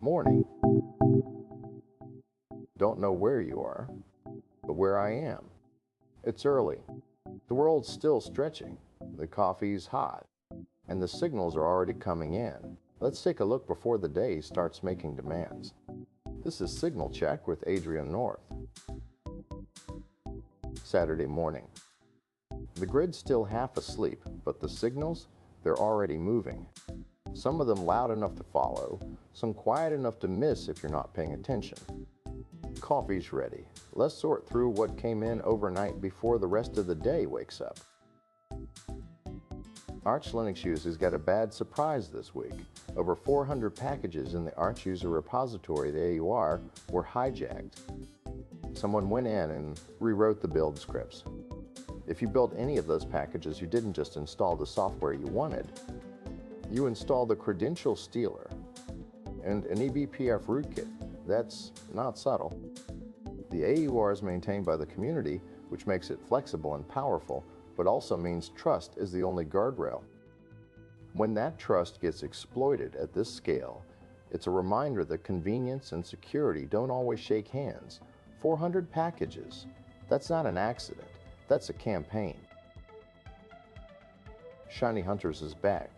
Morning. Don't know where you are, but where I am. It's early. The world's still stretching. The coffee's hot, and the signals are already coming in. Let's take a look before the day starts making demands. This is Signal Check with Adrian North. Saturday morning. The grid's still half asleep, but the signals, they're already moving. Some of them loud enough to follow, some quiet enough to miss if you're not paying attention. Coffee's ready. Let's sort through what came in overnight before the rest of the day wakes up. Arch Linux users got a bad surprise this week. Over 400 packages in the Arch user repository, the AUR, were hijacked. Someone went in and rewrote the build scripts. If you built any of those packages, you didn't just install the software you wanted. You installed the credential stealer and an eBPF rootkit. That's not subtle. The AUR is maintained by the community, which makes it flexible and powerful, but also means trust is the only guardrail. When that trust gets exploited at this scale, it's a reminder that convenience and security don't always shake hands. 400 packages. That's not an accident. That's a campaign. ShinyHunters is back.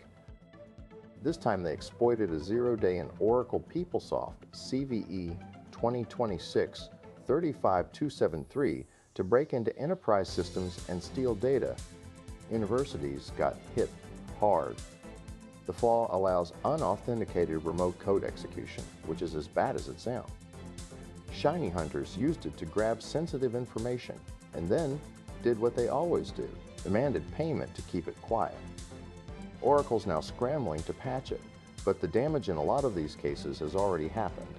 This time they exploited a 0-day in Oracle PeopleSoft CVE 2026-35273 to break into enterprise systems and steal data. Universities got hit hard. The flaw allows unauthenticated remote code execution, which is as bad as it sounds. ShinyHunters used it to grab sensitive information and then did what they always do, demanded payment to keep it quiet. Oracle's now scrambling to patch it, but the damage in a lot of these cases has already happened.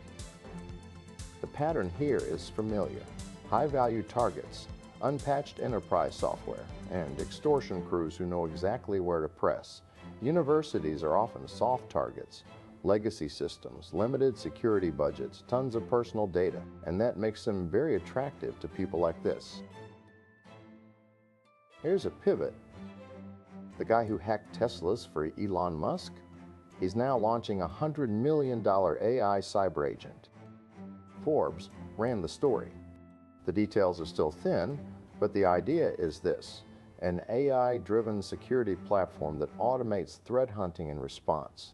The pattern here is familiar. High-value targets, unpatched enterprise software, and extortion crews who know exactly where to press. Universities are often soft targets. Legacy systems, limited security budgets, tons of personal data, and that makes them very attractive to people like this. Here's a pivot. The guy who hacked Teslas for Elon Musk, he's now launching a $100 million AI cyber agent. Forbes ran the story. The details are still thin, but the idea is this: an AI-driven security platform that automates threat hunting and response.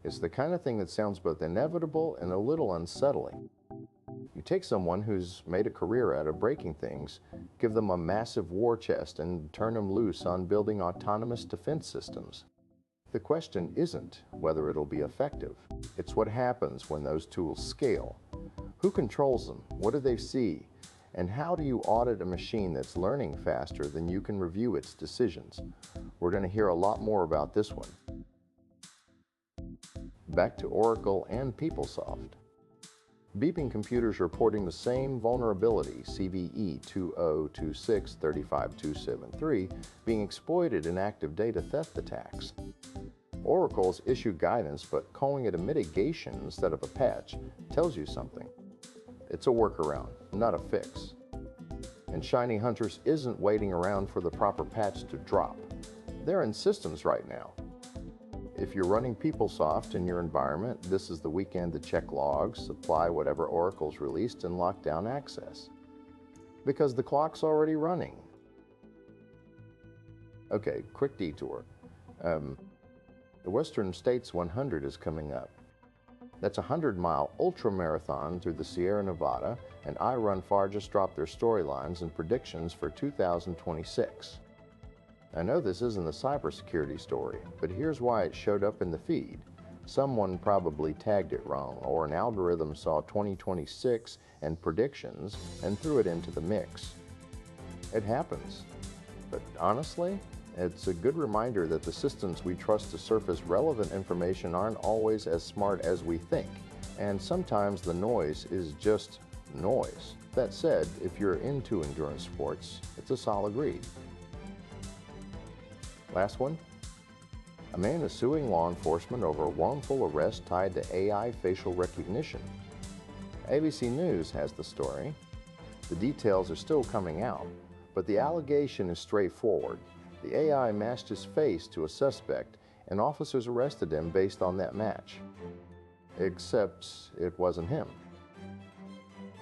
It's the kind of thing that sounds both inevitable and a little unsettling. You take someone who's made a career out of breaking things, give them a massive war chest, and turn them loose on building autonomous defense systems. The question isn't whether it'll be effective. It's what happens when those tools scale. Who controls them? What do they see? And how do you audit a machine that's learning faster than you can review its decisions? We're going to hear a lot more about this one. Back to Oracle and PeopleSoft. Beeping computers reporting the same vulnerability, CVE 2026-35273, being exploited in active data theft attacks. Oracle's issued guidance, but calling it a mitigation instead of a patch tells you something. It's a workaround, not a fix. And ShinyHunters isn't waiting around for the proper patch to drop. They're in systems right now. If you're running PeopleSoft in your environment, this is the weekend to check logs, apply whatever Oracle's released, and lock down access. Because the clock's already running. Okay, quick detour. The Western States 100 is coming up. That's a 100-mile ultra-marathon through the Sierra Nevada, and iRunFar just dropped their storylines and predictions for 2026. I know this isn't a cybersecurity story, but here's why it showed up in the feed. Someone probably tagged it wrong, or an algorithm saw 2026 and predictions and threw it into the mix. It happens. But honestly, it's a good reminder that the systems we trust to surface relevant information aren't always as smart as we think, and sometimes the noise is just noise. That said, if you're into endurance sports, it's a solid read. Last one. A man is suing law enforcement over a wrongful arrest tied to AI facial recognition. ABC News has the story. The details are still coming out, but the allegation is straightforward. The AI matched his face to a suspect, and officers arrested him based on that match. except it wasn't him.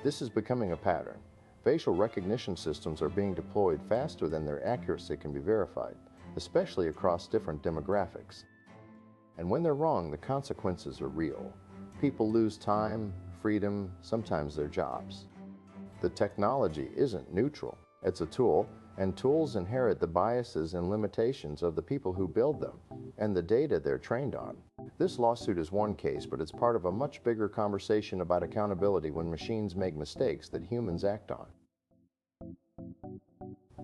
This is becoming a pattern. Facial recognition systems are being deployed faster than their accuracy can be verified, especially across different demographics. And when they're wrong, the consequences are real. People lose time, freedom, sometimes their jobs. The technology isn't neutral. It's a tool, and tools inherit the biases and limitations of the people who build them and the data they're trained on. This lawsuit is one case, but it's part of a much bigger conversation about accountability when machines make mistakes that humans act on.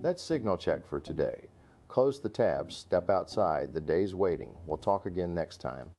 That's Signal Check for today. Close the tabs, step outside, the day's waiting. We'll talk again next time.